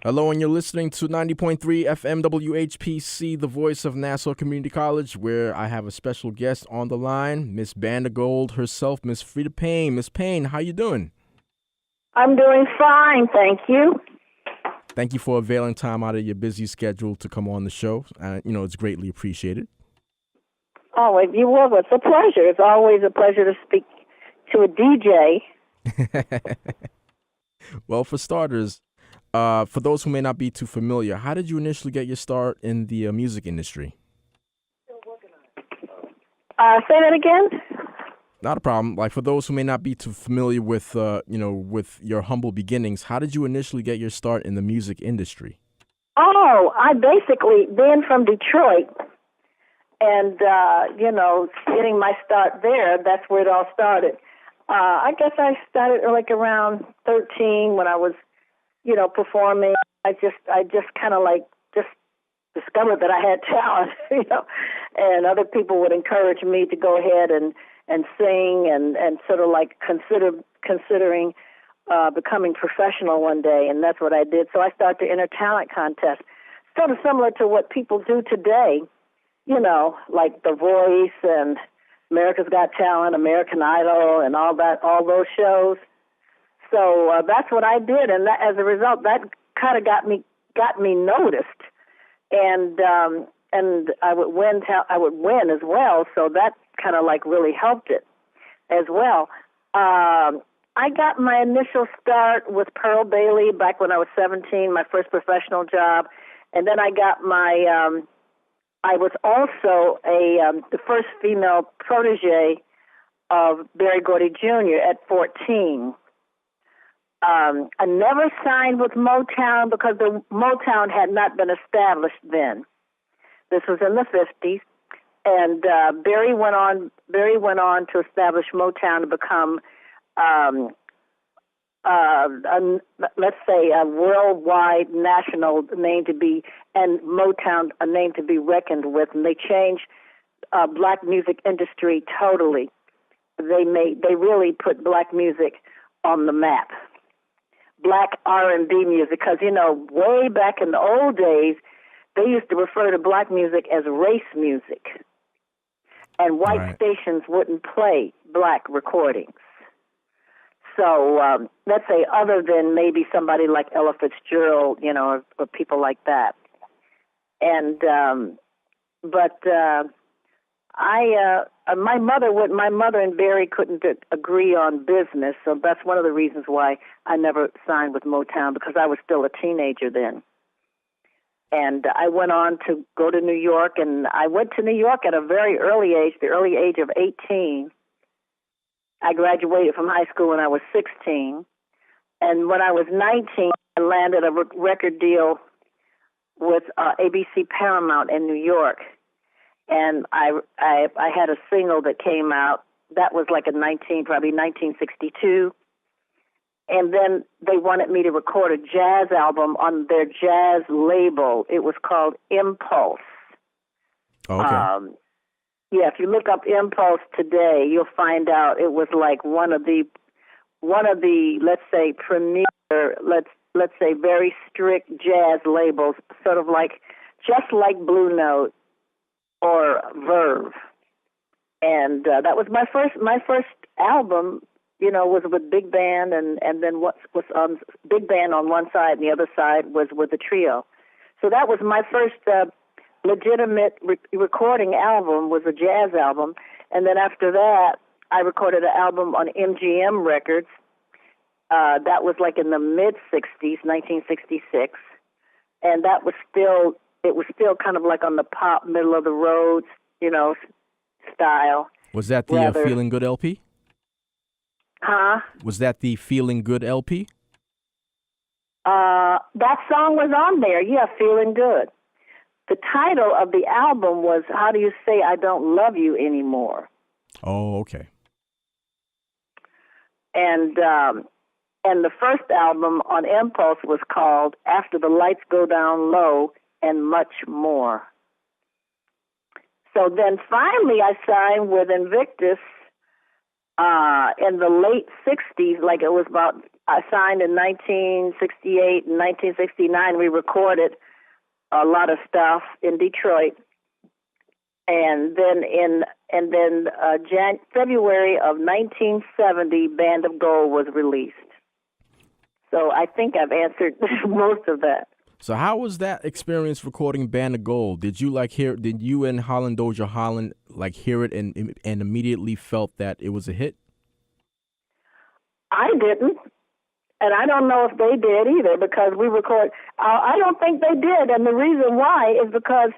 Hello, and you're listening to 90.3 FM WHPC, the voice of Nassau Community College, where I have a special guest on the line, Miss Band of Gold herself, Miss Freda Payne. Miss Payne, how you doing? I'm doing fine, thank you. Thank you for availing time out of your busy schedule to come on the show. It's greatly appreciated. Oh, you will. It's a pleasure. It's always a pleasure to speak to a DJ. Well, for starters, for those who may not be too familiar, how did you initially get your start in the music industry? Say that again? Not a problem. Like, for those who may not be too familiar with, with your humble beginnings, how did you initially get your start in the music industry? Oh, I basically, being from Detroit and, getting my start there, that's where it all started. I guess I started like around 13 when I was, performing. I just kind of just discovered that I had talent, and other people would encourage me to go ahead and sing and sort of like considering becoming professional one day, and that's what I did. So I started to enter talent contests, sort of similar to what people do today, like The Voice and America's Got Talent, American Idol, and all those shows. So that's what I did, and that, as a result, that kind of got me noticed, and I would win as well. So that kind of like really helped it as well. I got my initial start with Pearl Bailey back when I was 17, my first professional job, and then I got my. I was also the first female protege of Berry Gordy Jr. at 14. I never signed with Motown because the Motown had not been established then. This was in the 50s, and Berry went on to establish Motown to become, let's say, a worldwide national name to be, and Motown a name to be reckoned with. And they changed black music industry totally. They really put black music on the map. Black R&B music, because, way back in the old days, they used to refer to black music as race music, and white stations wouldn't play black recordings. So let's say other than maybe somebody like Ella Fitzgerald, or people like that. And my mother and Barry couldn't agree on business, so that's one of the reasons why I never signed with Motown, because I was still a teenager then. And I went on to go to New York, and I went to New York at a very early age, the early age of 18. I graduated from high school when I was 16. And when I was 19, I landed a record deal with ABC Paramount in New York. And I had a single that came out that was like probably 1962. And then they wanted me to record a jazz album on their jazz label. It was called Impulse. Okay. If you look up Impulse today, you'll find out it was like one of the let's say premier, let's say very strict jazz labels, sort of like just like Blue Note or Verve. And that was my first album. Was with big band, and then what was on big band on one side, and the other side was with the trio. So that was my first legitimate recording album, was a jazz album. And then after that, I recorded an album on MGM Records. That was like in the mid-'60s, 1966. And that was still kind of like on the pop, middle of the road, style. Was that the Feeling Good LP? Huh? Was that the Feeling Good LP? That song was on there, yeah, Feeling Good. The title of the album was How Do You Say I Don't Love You Anymore? Oh, okay. And the first album on Impulse was called After the Lights Go Down Low and Much More. So then finally I signed with Invictus in the late 60s, like it was about I signed in 1968 and 1969. We recorded a lot of stuff in Detroit, and then February of 1970, Band of Gold was released. So I think I've answered most of that. So how was that experience recording Band of Gold? Did you did you and Holland Dozier Holland hear it and immediately felt that it was a hit? I didn't, and I don't know if they did either, because we record. I don't think they did, and the reason why is because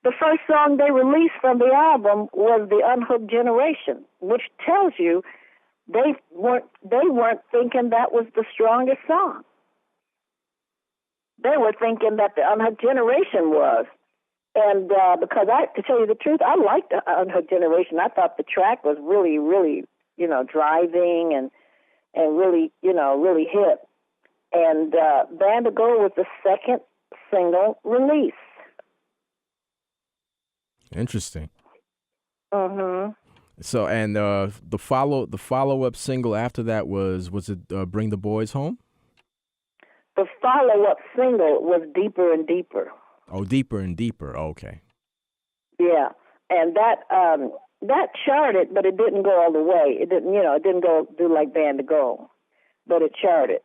the first song they released from the album was The Unhooked Generation, which tells you they weren't thinking that was the strongest song. They were thinking that The Unhooked Generation was. And because to tell you the truth, I liked The Unhooked Generation. I thought the track was really, really, driving and really, really hit. And Band of Gold was the second single release. Interesting. Mm-hmm. So, and the follow-up single after that was it Bring the Boys Home? The follow-up single was Deeper and Deeper. Oh, Deeper and Deeper. Okay. Yeah, and that charted, but it didn't go all the way. It didn't go do like Band of Gold, but it charted.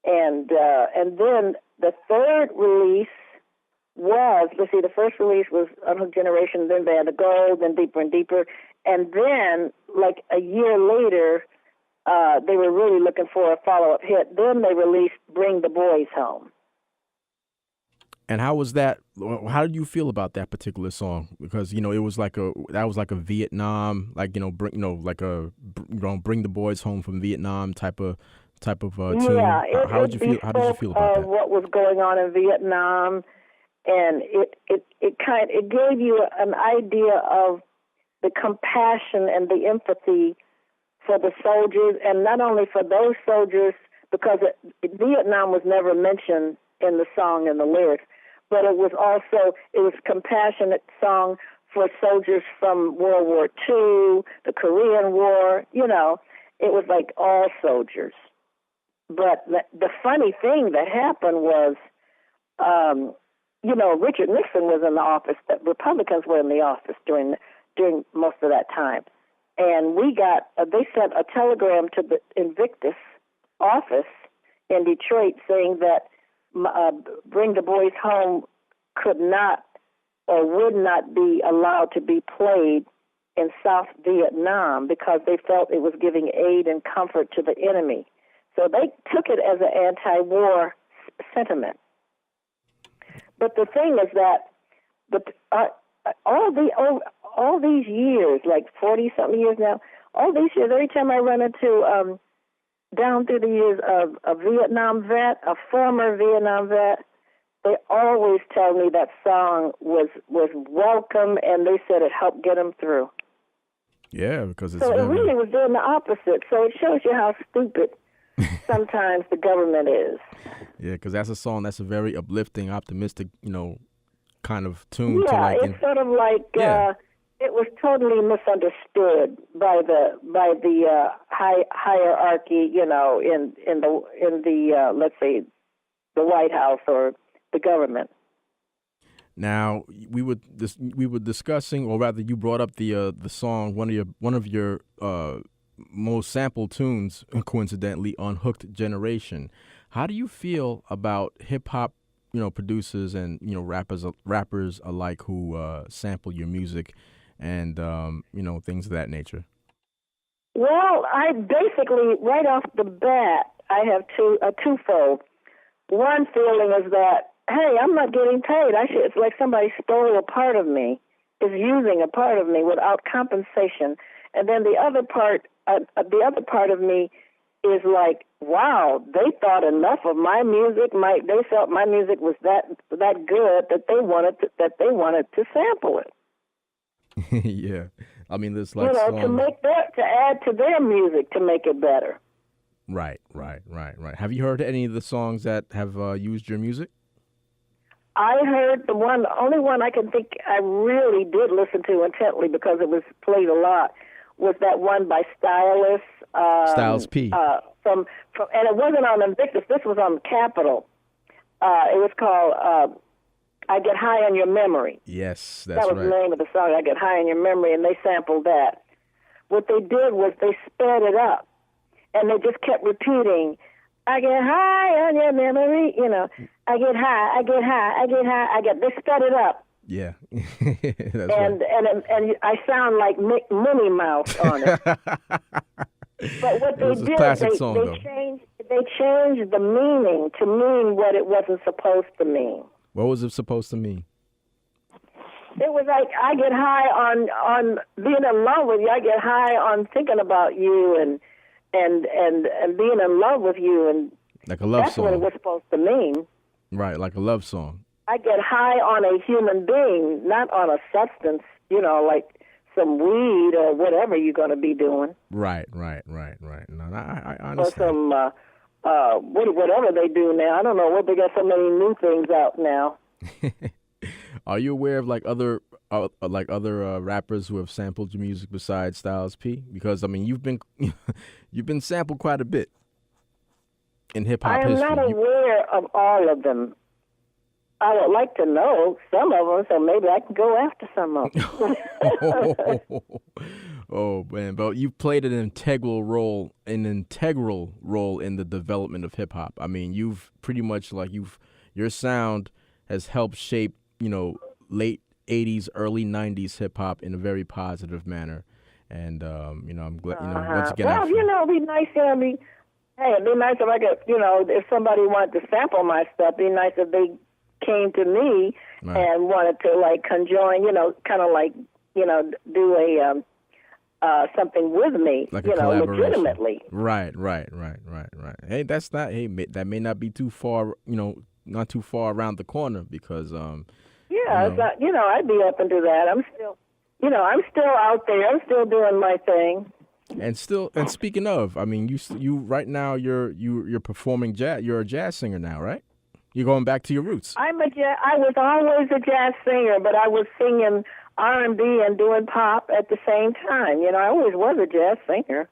And then the third release was, the first release was Unhooked Generation, then Band of Gold, then Deeper and Deeper, and then like a year later, they were really looking for a follow-up hit. Then they released Bring the Boys Home. And how was that? How did you feel about that particular song? Because it was like a Vietnam, bring the boys home from Vietnam type of tune. Yeah, how did you feel? How did you feel about that? What was going on in Vietnam, and it gave you an idea of the compassion and the empathy for the soldiers, and not only for those soldiers, because Vietnam was never mentioned in the song and the lyrics, but it was a compassionate song for soldiers from World War II, the Korean War. It was like all soldiers. But the funny thing that happened was, Richard Nixon was in the office. The Republicans were in the office during most of that time. And they sent a telegram to the Invictus office in Detroit saying that Bring the Boys Home could not or would not be allowed to be played in South Vietnam because they felt it was giving aid and comfort to the enemy. So they took it as an anti-war sentiment. But the thing is that all these years, like 40-something years now, all these years, every time I run into, down through the years, a Vietnam vet, a former Vietnam vet, they always tell me that song was welcome, and they said it helped get them through. Yeah, because it really was doing the opposite. So it shows you how stupid sometimes the government is. Yeah, because that's a song that's a very uplifting, optimistic, kind of tune. Yeah, it's sort of like it was totally misunderstood by the hierarchy, in the let's say the White House or the government. Now we were discussing, or rather, you brought up the song, one of your most sampled tunes, coincidentally, Unhooked Generation. How do you feel about hip hop, producers and rappers alike who sample your music and things of that nature? Well, I basically, right off the bat, I have twofold. One feeling is that, hey, I'm not getting paid. It's like somebody stole a part of me, is using a part of me without compensation. And then the other part of me is like, wow, they thought enough of my music. They felt my music was that good that they wanted to sample it. Yeah, I mean, there's like to add to their music to make it better. Right. Have you heard any of the songs that have used your music? I heard the only one I can think I really did listen to intently because it was played a lot was that one by Styles P. and it wasn't on Invictus. This was on Capitol. It was called "I Get High on Your Memory." Yes, that's that was right. the name of the song. "I Get High on Your Memory," and they sampled that. What they did was they sped it up, and they just kept repeating, "I get high on your memory," "I get high, I get high, I get high, I get." They sped it up. Yeah, that's and I sound like Minnie Mouse on it. But what they did, they changed the meaning to mean what it wasn't supposed to mean. What was it supposed to mean? It was like, I get high on being in love with you. I get high on thinking about you and being in love with you, and like a love that's song. what it was supposed to mean. Right, like a love song. I get high on a human being, not on a substance, like some weed or whatever you're going to be doing. Right. No, I understand. Or some, whatever they do now. I don't know what, they got so many new things out now. Are you aware of other rappers who have sampled your music besides Styles P? Because I mean, you've been sampled quite a bit in hip hop history. I am not aware of all of them. I would like to know some of them, so maybe I can go after some of them. Oh man, but you've played an integral role in the development of hip hop. I mean, you've pretty much your sound has helped shape, late 80s, early 90s hip hop in a very positive manner. And I'm glad, once again. Well, it'd be nice, it'd be nice if I could, if somebody wanted to sample my stuff, it'd be nice if they came to me and wanted to conjoin, kind of do a something with me, like a collaboration. Legitimately. Right. Hey, that may not be too far, not too far around the corner because I'd be open to that. I'm still out there. I'm still doing my thing. And speaking of, I mean, you right now you're performing jazz. You're a jazz singer now, right? You're going back to your roots. I was always a jazz singer, but I was singing R&B and doing pop at the same time. I always was a jazz singer.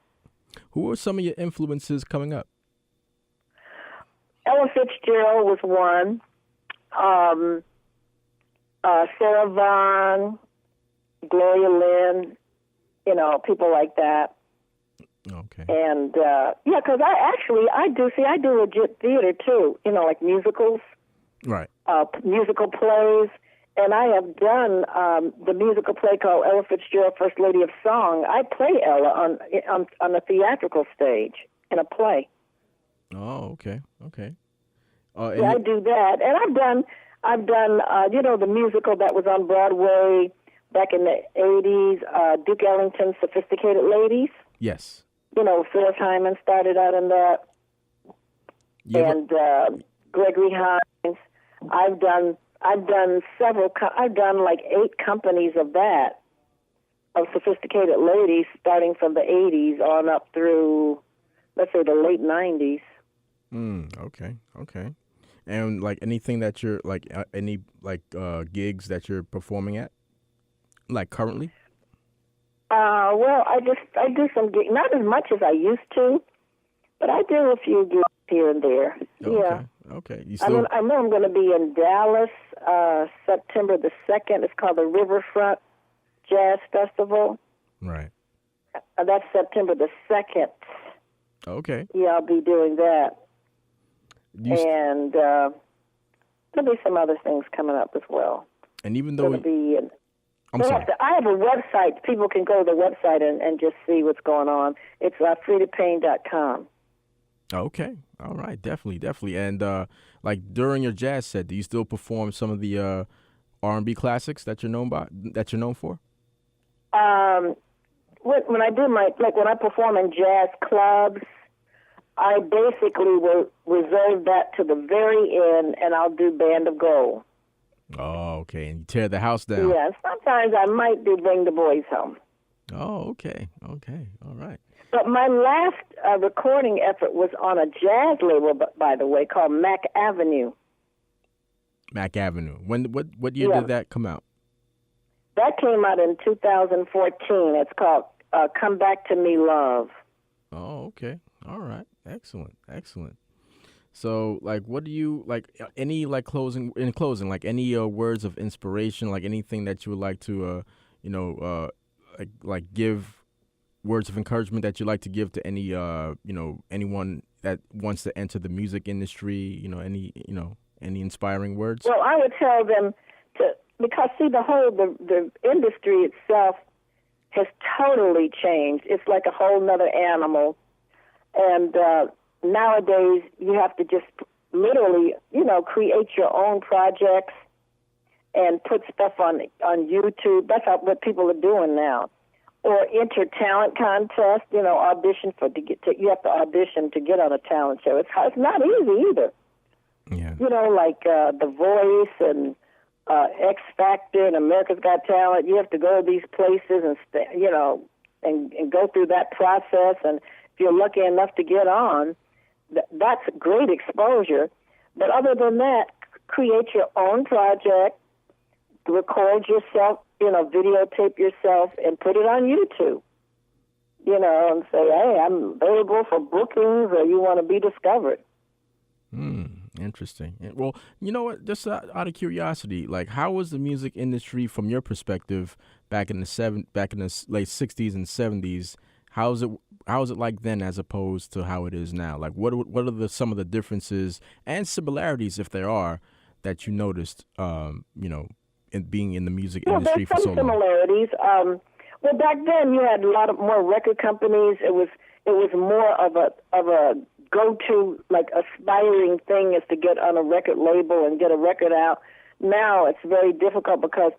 Who are some of your influences coming up? Ella Fitzgerald was one. Sarah Vaughan, Gloria Lynn, people like that. Okay. And, because I do legit theater too, like musicals. Right. Musical plays. And I have done the musical play called Ella Fitzgerald, First Lady of Song. I play Ella on a theatrical stage in a play. Oh, okay. I do that. And I've done the musical that was on Broadway back in the 80s, Duke Ellington's Sophisticated Ladies. Yes. Phyllis Hyman started out in that. And Gregory Hines. I've done several. I've done like 8 companies of that, of Sophisticated Ladies, starting from the 80s on up through, let's say, the late 90s. Okay. And anything that you're any gigs that you're performing at, currently? Well, I do some gigs, not as much as I used to, but I do a few gigs here and there. Okay. Yeah. Okay. I know I'm going to be in Dallas September the 2nd. It's called the Riverfront Jazz Festival. Right. That's September the 2nd. Okay. Yeah, I'll be doing that. And there'll be some other things coming up as well. And even though I have a website. People can go to the website and just see what's going on. It's FredaPayne.com. Okay. All right. Definitely. And during your jazz set, do you still perform some of the R&B classics that you're known for? When I do when I perform in jazz clubs, I basically will reserve that to the very end, and I'll do Band of Gold. Oh, okay. And you tear the house down. Yeah, sometimes I might do Bring the Boys Home. Oh, okay. All right. But my last recording effort was on a jazz label, by the way, called Mac Avenue. Mac Avenue. What year did that come out? That came out in 2014. It's called Come Back to Me, Love. Oh, okay. All right. Excellent. Excellent. So, like, what do you like? Any like closing, like any words of inspiration, like anything that you would like to, you know, like give words of encouragement that you like to give to any, anyone that wants to enter the music industry. Any inspiring words. Well, I would tell them to, because see, the industry itself has totally changed. It's like a whole nother animal, and nowadays you have to just literally, create your own projects and put stuff on YouTube. That's what people are doing now. Or enter talent contests, audition you have to audition to get on a talent show. It's not easy either. Yeah. Like The Voice and X Factor and America's Got Talent. You have to go to these places and and go through that process. And if you're lucky enough to get on, that's great exposure. But other than that, create your own project, record yourself, videotape yourself, and put it on YouTube. And say, hey, I'm available for bookings, or you want to be discovered. Interesting. Well, you know what? Just out of curiosity, like, how was the music industry from your perspective back in the late '60s and '70s? How is it like then as opposed to how it is now? Like, what are some of the differences and similarities, if there are, that you noticed? In being in the music industry for so long. There's some similarities. Well, back then you had a lot of more record companies. It was more of a go-to, like, aspiring thing is to get on a record label and get a record out. Now it's very difficult because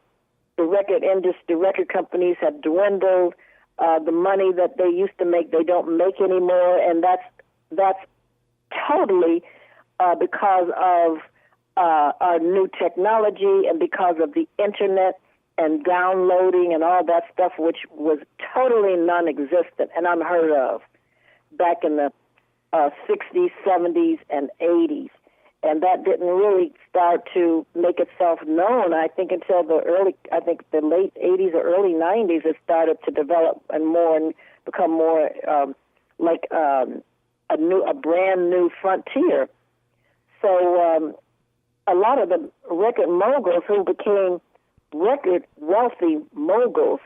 the record companies have dwindled. The money that they used to make, they don't make anymore, and that's totally because of our new technology and because of the internet and downloading and all that stuff, which was totally non-existent and unheard of back in the 60s, 70s, and 80s. And that didn't really start to make itself known, I think, until the late 80s or early 90s. It started to develop and become more like a brand new frontier. So a lot of the record moguls who became record wealthy moguls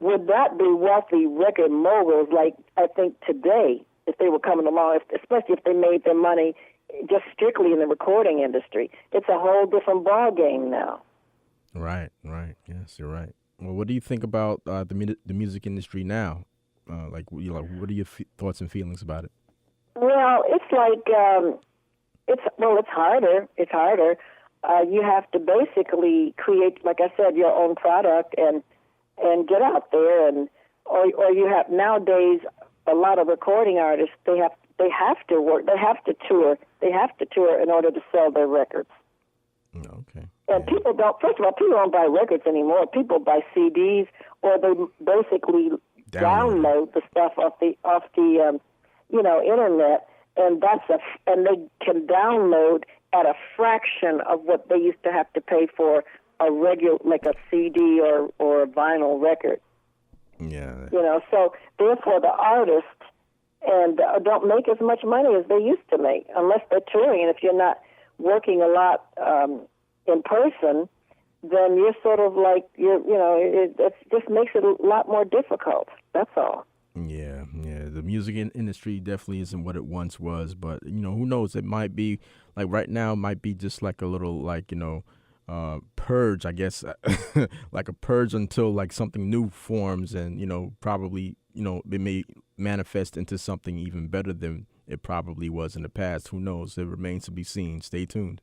would not be wealthy record moguls like I think today if they were coming along, especially if they made their money just strictly in the recording industry. It's a whole different ball game now. Right. Yes, you're right. Well, what do you think about the music industry now? What are your thoughts and feelings about it? Well, it's like it's harder. It's harder. You have to basically create, like I said, your own product and get out there, or you have nowadays a lot of recording artists. They have to work. They have to tour. They have to tour in order to sell their records. Okay. And people don't. First of all, people don't buy records anymore. People buy CDs, or they basically download the stuff off the internet, and and they can download at a fraction of what they used to have to pay for a regular, like a CD or a vinyl record. Yeah. So therefore the artists don't make as much money as they used to make unless they're touring. And if you're not working a lot in person, then you're sort of like it just makes it a lot more difficult. That's all. Yeah. The music industry definitely isn't what it once was, but who knows? It might be like right now. It might be just like a little purge, I guess, like a purge until like something new forms, and probably it may manifest into something even better than it probably was in the past. Who knows? It remains to be seen. Stay tuned.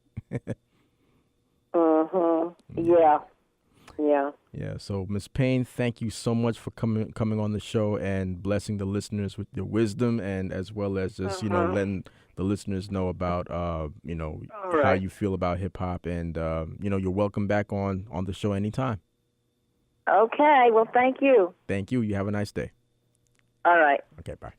Yeah. So, Ms. Payne, thank you so much for coming on the show and blessing the listeners with your wisdom, and as well as just letting the listeners know about how you feel about hip hop, and you're welcome back on the show anytime. Okay. Well, thank you. Thank you. You have a nice day. All right. Okay. Bye.